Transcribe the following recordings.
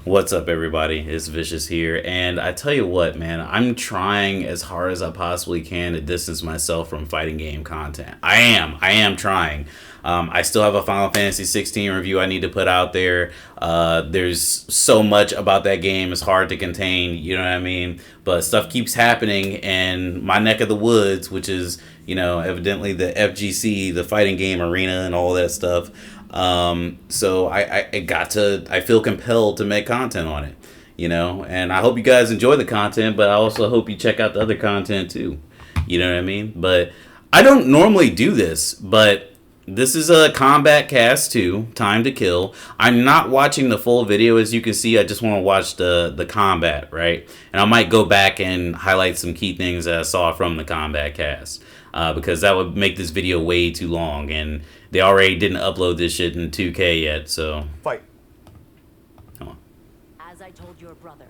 What's up, everybody? It's Vicious here, and I tell you what, man, I'm trying as hard as I possibly can to distance myself from fighting game content. I am trying. I still have a Final Fantasy 16 review I need to put out there. There's so much about that game; it's hard to contain. You know what I mean? But stuff keeps happening in my neck of the woods, which is, evidently the FGC, the fighting game arena, and all that stuff. So I feel compelled to make content on it, and I hope you guys enjoy the content, but I also hope you check out the other content too. You know what I mean? But I don't normally do this, but this is a Kombat Cast 2, Time to Kill. I'm not watching the full video, as you can see. I just want to watch the combat, right? And I might go back and highlight some key things that I saw from the Kombat Cast. Because that would make this video way too long, and they already didn't upload this shit in 2K yet, so... Fight. Come on. As I told your brother,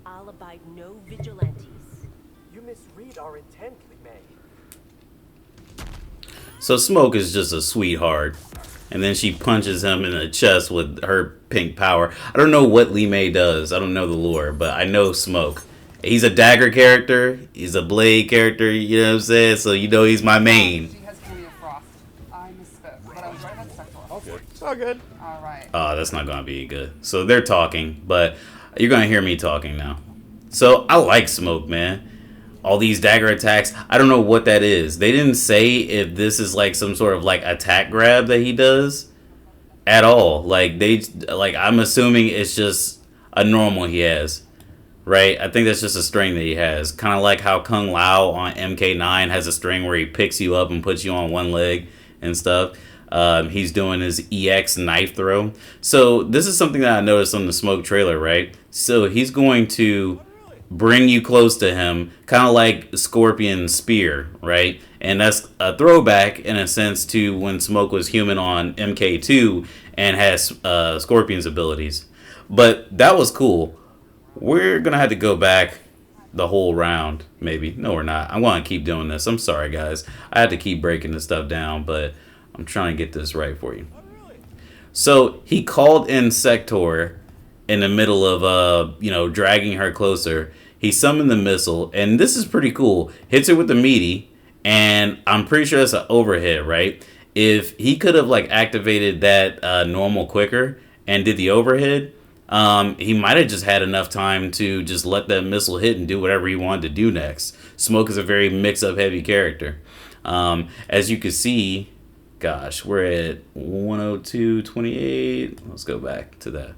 I'll abide no vigilantes. You misread our intent, Li Mei. So Smoke is just a sweetheart, and then she punches him in the chest with her pink power. I don't know what Li Mei does. I don't know the lore, but I know Smoke. He's a dagger character. He's a blade character. You know what I'm saying? So he's my main. She has Julia Frost. I misspoke, but I was right about sexual. Okay, it's all good. All right. Oh, that's not gonna be good. So they're talking, but you're gonna hear me talking now. So I like Smoke, man. All these dagger attacks. I don't know what that is. They didn't say if this is like some sort of like attack grab that he does at all. I'm assuming it's just a normal he has. Right? I think that's just a string that he has. Kind of like how Kung Lao on MK9 has a string where he picks you up and puts you on one leg and stuff. He's doing his EX knife throw. So this is something that I noticed on the Smoke trailer, right? So he's going to bring you close to him, kind of like Scorpion Spear, right? And that's a throwback, in a sense, to when Smoke was human on MK2 and has Scorpion's abilities. But that was cool. We're going to have to go back the whole round, maybe. No, we're not. I'm going to keep doing this. I'm sorry, guys. I had to keep breaking this stuff down, but I'm trying to get this right for you. So he called in Sector in the middle of, dragging her closer. He summoned the missile, and this is pretty cool. Hits her with the meaty, and I'm pretty sure that's an overhit, right? If he could have, activated that normal quicker and did the overhead, he might have just had enough time to just let that missile hit and do whatever he wanted to do next. Smoke is a very mix-up heavy character. As you can see, gosh, we're at 102.28. Let's go back to that.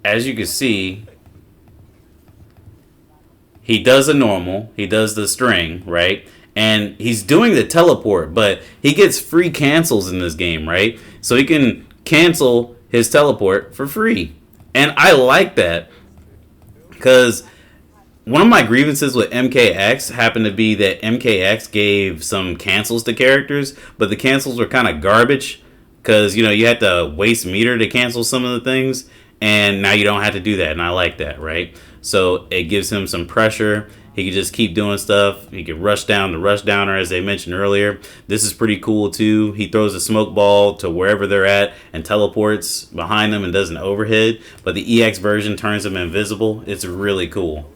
As you can see, he does a normal. He does the string, right? And he's doing the teleport, but he gets free cancels in this game, right? So he can cancel his teleport for free. And I like that, because one of my grievances with MKX happened to be that MKX gave some cancels to characters, but the cancels were kind of garbage, because, you had to waste meter to cancel some of the things, and now you don't have to do that, and I like that, right? So it gives him some pressure. He can just keep doing stuff. He can rush down the rush downer, as they mentioned earlier. This is pretty cool, too. He throws a smoke ball to wherever they're at and teleports behind them and does an overhead. But the EX version turns him invisible. It's really cool.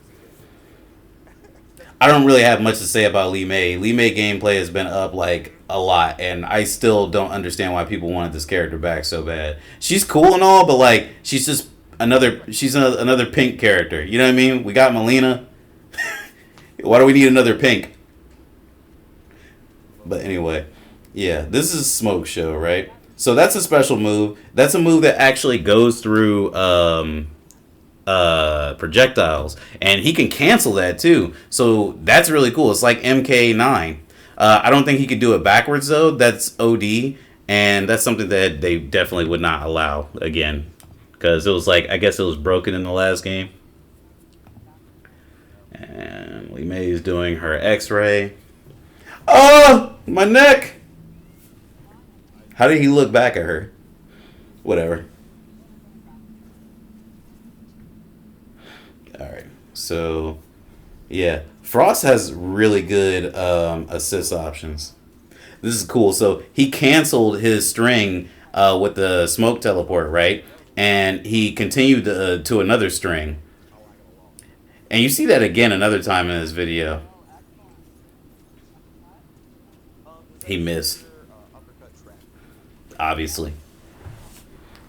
I don't really have much to say about Li Mei. Li Mei gameplay has been up, a lot. And I still don't understand why people wanted this character back so bad. She's cool and all, but, she's just another pink character. You know what I mean? We got Melina. Why do we need another pink? But anyway, yeah, this is a Smoke show, right? So that's a special move. That's a move that actually goes through projectiles, and he can cancel that too. So that's really cool. It's like MK9. I don't think he could do it backwards though. That's OD, and that's something that they definitely would not allow again, because it was I guess it was broken in the last game. And Li Mei is doing her X-ray. Oh, my neck! How did he look back at her? Whatever. Alright, so, yeah. Frost has really good assist options. This is cool. So, he canceled his string with the smoke teleport, right? And he continued to another string. And you see that again another time in this video. He missed. Obviously.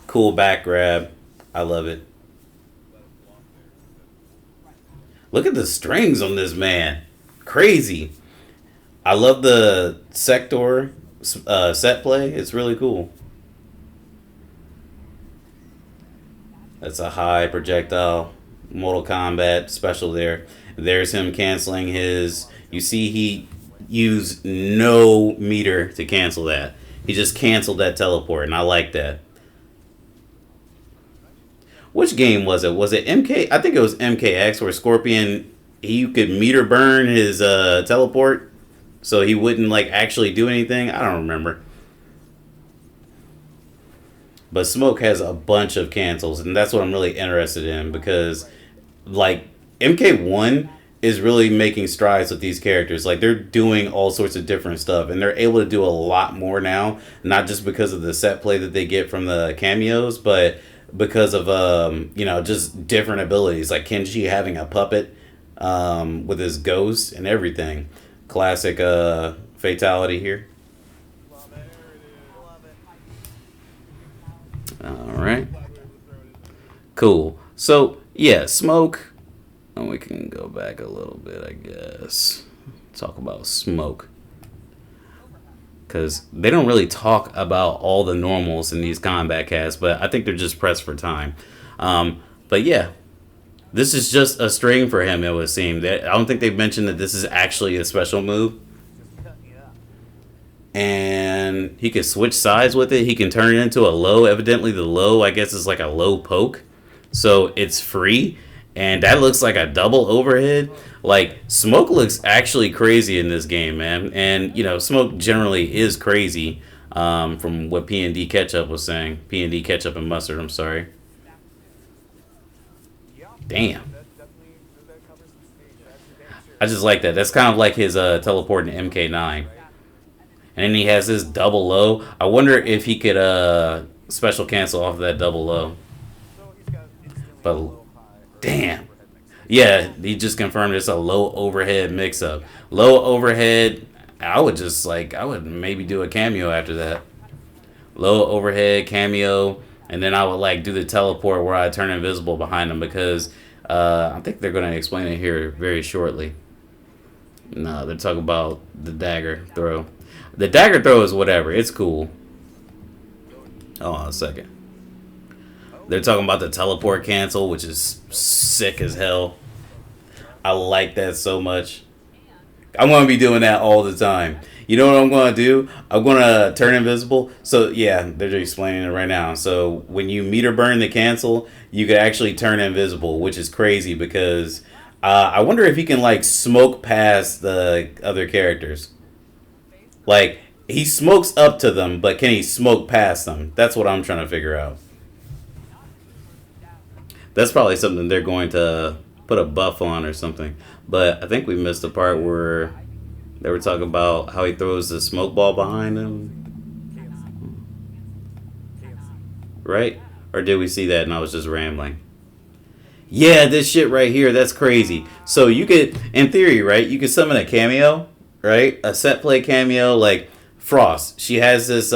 Cool back grab. I love it. Look at the strings on this man. Crazy. I love the sector set play. It's really cool. That's a high projectile. Mortal Kombat special there. There's him canceling his... You see he used no meter to cancel that. He just canceled that teleport, and I like that. Which game was it? Was it MK? I think it was MKX where Scorpion, he could meter burn his teleport so he wouldn't like actually do anything. I don't remember. But Smoke has a bunch of cancels, and that's what I'm really interested in because like MK1 is really making strides with these characters. Like they're doing all sorts of different stuff, and they're able to do a lot more now, not just because of the set play that they get from the cameos, but because of you know, just different abilities, like Kenshi having a puppet with his ghost and everything. Classic fatality here. All right, cool. So yeah, Smoke, and we can go back a little bit, I guess, talk about Smoke, because they don't really talk about all the normals in these combat casts, but I think they're just pressed for time. But yeah, this is just a string for him, it would seem. I don't think they've mentioned that this is actually a special move. And he can switch sides with it. He can turn it into a low. Evidently the low, I guess, is like a low poke. So it's free. And that looks like a double overhead. Like, Smoke looks actually crazy in this game, man. And, you know, Smoke generally is crazy, from what P&D Ketchup was saying. P&D Ketchup and Mustard, I'm sorry. Damn. I just like that. That's kind of like his teleport in MK9. And then he has this double low. I wonder if he could special cancel off of that double low. But damn. Yeah, he just confirmed it's a low overhead mix-up. Low overhead, I would maybe do a cameo after that. Low overhead, cameo, and then I would like do the teleport where I turn invisible behind him because I think they're going to explain it here very shortly. No, they're talking about the dagger throw. The dagger throw is whatever. It's cool. Hold on a second. They're talking about the teleport cancel, which is sick as hell. I like that so much. I'm going to be doing that all the time. You know what I'm going to do? I'm going to turn invisible. So, yeah, they're just explaining it right now. So, when you meter burn the cancel, you can actually turn invisible, which is crazy because I wonder if he can, like, smoke past the other characters. Like, he smokes up to them, but can he smoke past them? That's what I'm trying to figure out. That's probably something they're going to put a buff on or something. But I think we missed the part where they were talking about how he throws the smoke ball behind him. Right? Or did we see that and I was just rambling? Yeah, this shit right here, that's crazy. So you could, in theory, right, you could summon a cameo, right? A set play cameo like Frost. She has this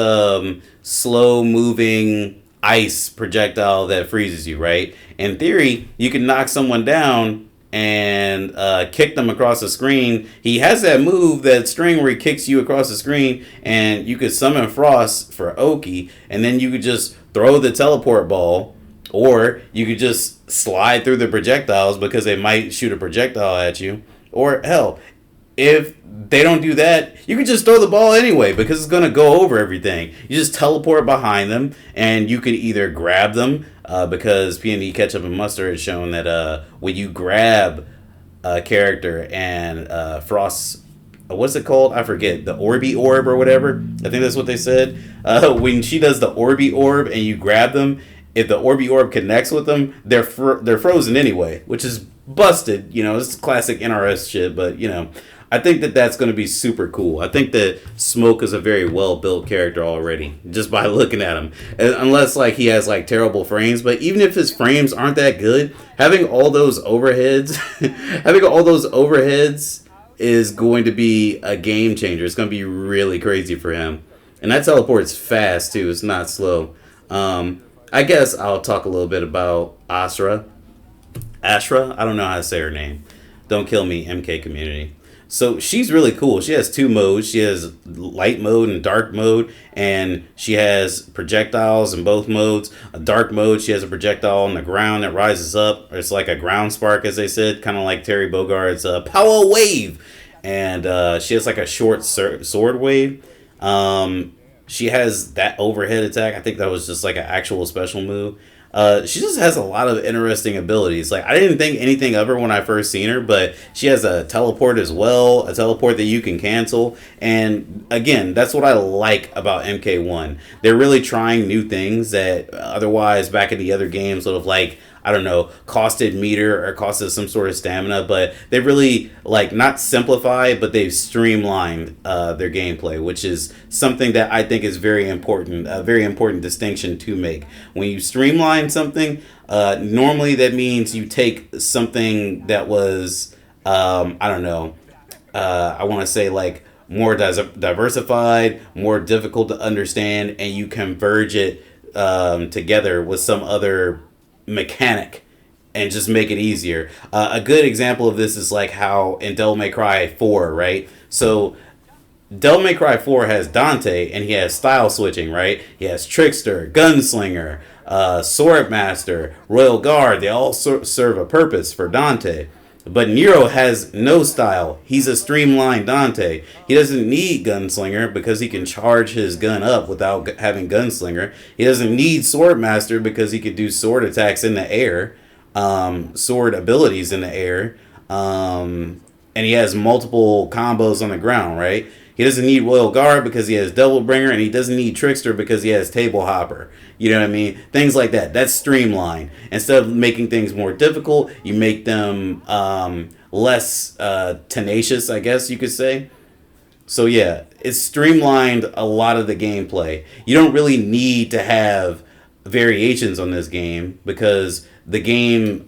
slow moving ice projectile that freezes you, right? In theory, you can knock someone down and kick them across the screen. He has that move, that string where he kicks you across the screen, and you could summon Frost for Oki, and then you could just throw the teleport ball, or you could just slide through the projectiles because they might shoot a projectile at you. Or hell, if they don't do that, you can just throw the ball anyway because it's going to go over everything. You just teleport behind them, and you can either grab them because P&D Ketchup and Mustard has shown that when you grab a character and Frost, what's it called? I forget. The Orby Orb or whatever. I think that's what they said. When she does the Orby Orb and you grab them, if the Orby Orb connects with them, they're frozen anyway, which is busted. You know, it's classic NRS shit, but you know. I think that that's going to be super cool. I think that Smoke is a very well built character already, just by looking at him. Unless like he has like terrible frames, but even if his frames aren't that good, having all those overheads, is going to be a game changer. It's going to be really crazy for him, and that teleport's fast too. It's not slow. I guess I'll talk a little bit about Ashra. I don't know how to say her name. Don't kill me, MK community. So she's really cool. She has two modes. She has light mode and dark mode, and she has projectiles in both modes. A dark mode, she has a projectile on the ground that rises up. It's like a ground spark, as they said, kind of like Terry Bogart's Power Wave. And she has like a short sword wave. She has that overhead attack. I think that was just like an actual special move. She just has a lot of interesting abilities. Like, I didn't think anything of her when I first seen her, but she has a teleport as well, a teleport that you can cancel. And again, that's what I like about MK1. They're really trying new things that otherwise back in the other games would have, like, I don't know, costed meter or costed some sort of stamina, but they really, like, not simplified, but they've streamlined their gameplay, which is something that I think is very important, a very important distinction to make. When you streamline something, normally that means you take something that was, I don't know, I want to say, like, more diversified, more difficult to understand, and you converge it together with some other mechanic and just make it easier. A good example of this is like how in Devil May Cry 4, right? So Devil May Cry 4 has Dante, and he has style switching, right? He has Trickster, Gunslinger, Swordmaster, Royal Guard. They all serve a purpose for Dante. But Nero has no style. He's a streamlined Dante. He doesn't need Gunslinger because he can charge his gun up without having Gunslinger. He doesn't need Swordmaster because he could do sword attacks in the air, sword abilities in the air, and he has multiple combos on the ground, right? He doesn't need Royal Guard because he has Double Bringer, and he doesn't need Trickster because he has Table Hopper. You know what I mean? Things like that. That's streamlined. Instead of making things more difficult, you make them less tenacious, I guess you could say. So yeah, it's streamlined a lot of the gameplay. You don't really need to have variations on this game because the game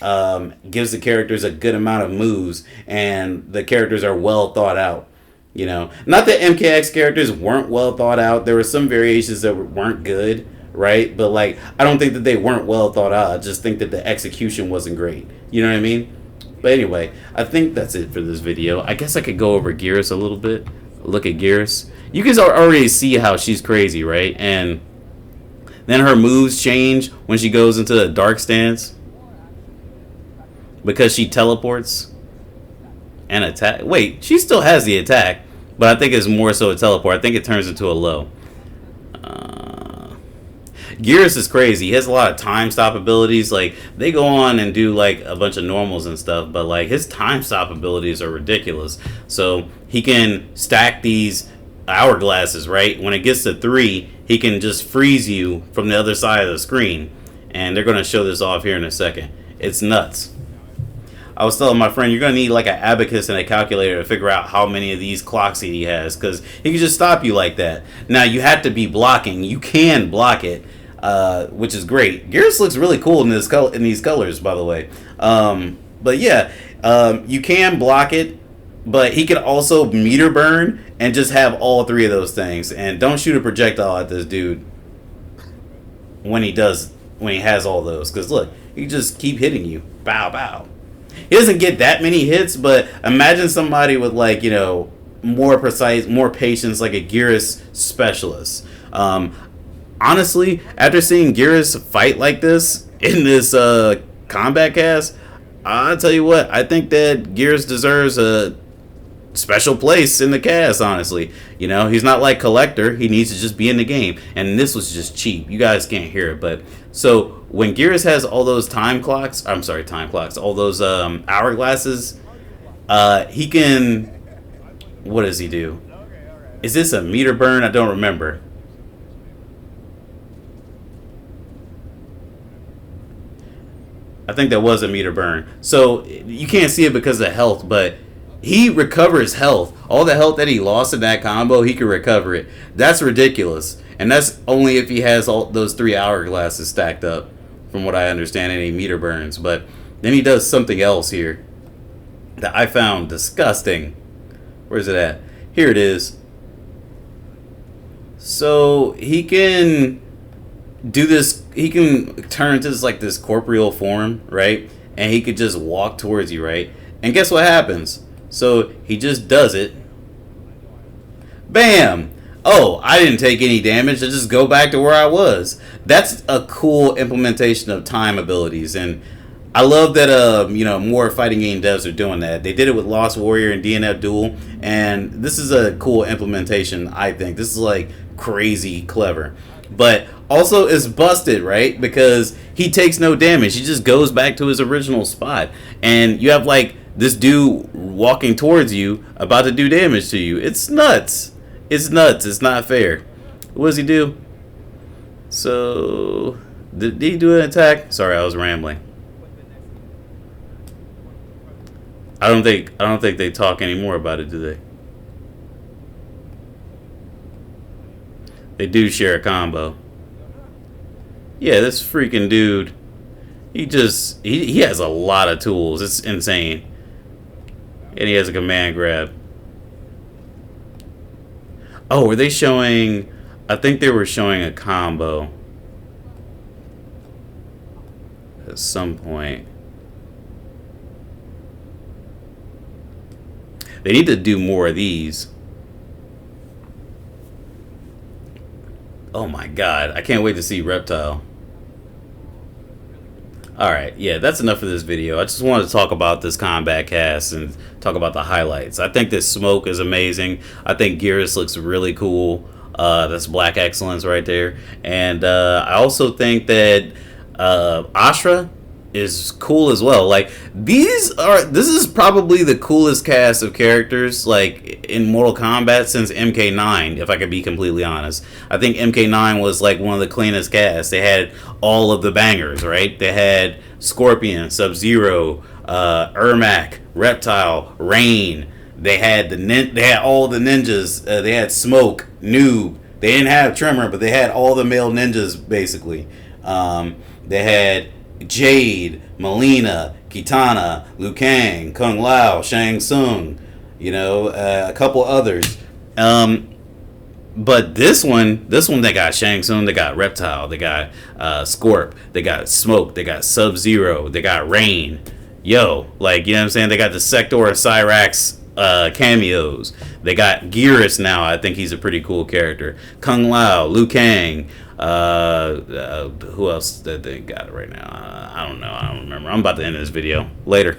gives the characters a good amount of moves, and the characters are well thought out. You know, not that MKX characters weren't well thought out. There were some variations that weren't good, right? But like, I don't think that they weren't well thought out. I just think that the execution wasn't great. You know what I mean? But anyway, I think that's it for this video. I guess I could go over Geras a little bit. Look at Geras. You guys already see how she's crazy, right? And then her moves change when she goes into the dark stance because she teleports and attack. Wait, she still has the attack, but I think it's more so a teleport. I think it turns into a low. Geras is crazy. He has a lot of time stop abilities. Like, they go on and do like a bunch of normals and stuff, but like his time stop abilities are ridiculous. So he can stack these hourglasses, right? When it gets to 3, he can just freeze you from the other side of the screen. And they're going to show this off here in a second. It's nuts. I was telling my friend, you're going to need like an abacus and a calculator to figure out how many of these clocks he has, because he can just stop you like that. Now, you have to be blocking. You can block it, which is great. Geras looks really cool in these colors, by the way. But yeah, you can block it, but he can also meter burn and just have all 3 of those things. And don't shoot a projectile at this dude when he has all those, because look, he just keep hitting you. Bow, bow. He doesn't get that many hits, but imagine somebody with, like, you know, more precise, more patience, like a Geras specialist. Honestly, after seeing Geras fight like this in this combat cast, I'll tell you what, I think that Geras deserves a special place in the cast, honestly. You know, he's not like Collector. He needs to just be in the game. And this was just cheap. You guys can't hear it, but so when Geras has all those time clocks, all those hourglasses, he can, what does he do? Is this a meter burn? I don't remember. I think that was a meter burn. So you can't see it because of health, but he recovers health. All the health that he lost in that combo, he can recover it. That's ridiculous. And that's only if he has all those 3 hourglasses stacked up, from what I understand, any meter burns. But then he does something else here that I found disgusting. Where's it at? Here it is. So he can do this. He can turn into this corporeal form, right? And he could just walk towards you, right? And guess what happens? So he just does it. Bam! Oh, I didn't take any damage. I just go back to where I was. That's a cool implementation of time abilities, and I love that more fighting game devs are doing that. They did it with Lost Warrior and DNF Duel, and this is a cool implementation, I think. This is like crazy clever. But also it's busted, right? Because he takes no damage. He just goes back to his original spot. And you have like this dude walking towards you about to do damage to you. It's nuts. It's nuts. It's not fair. What does he do? So did he do an attack? Sorry, I was rambling. I don't think they talk anymore about it, do they? They do share a combo. Yeah, this freaking dude, he has a lot of tools. It's insane. And he has a command grab. Oh, were they showing? I think they were showing a combo at some point. They need to do more of these. Oh my god, I can't wait to see Reptile. Alright, yeah, that's enough for this video. I just wanted to talk about this combat cast and talk about the highlights. I think this smoke is amazing. I think Geras looks really cool. That's Black Excellence right there. And I also think that Ashra is cool as well. Like, this is probably the coolest cast of characters like in Mortal Kombat since MK9, if I could be completely honest. I think MK9 was like one of the cleanest casts. They had all of the bangers, right? They had Scorpion, Sub-Zero, Ermac, Reptile, Rain. They had they had all the ninjas. They had Smoke, Noob. They didn't have Tremor, but they had all the male ninjas basically. They had Jade, Melina, Kitana, Liu Kang, Kung Lao, Shang Tsung, a couple others. But this one they got Shang Tsung, they got Reptile, they got Scorp, they got Smoke, they got Sub-Zero, they got Rain. Yo, like, you know what I'm saying? They got the Sector Cyrax cameos. They got Geras now. I think he's a pretty cool character. Kung Lao, Liu Kang. Who else that they got right now? I don't know. I don't remember. I'm about to end this video. Later.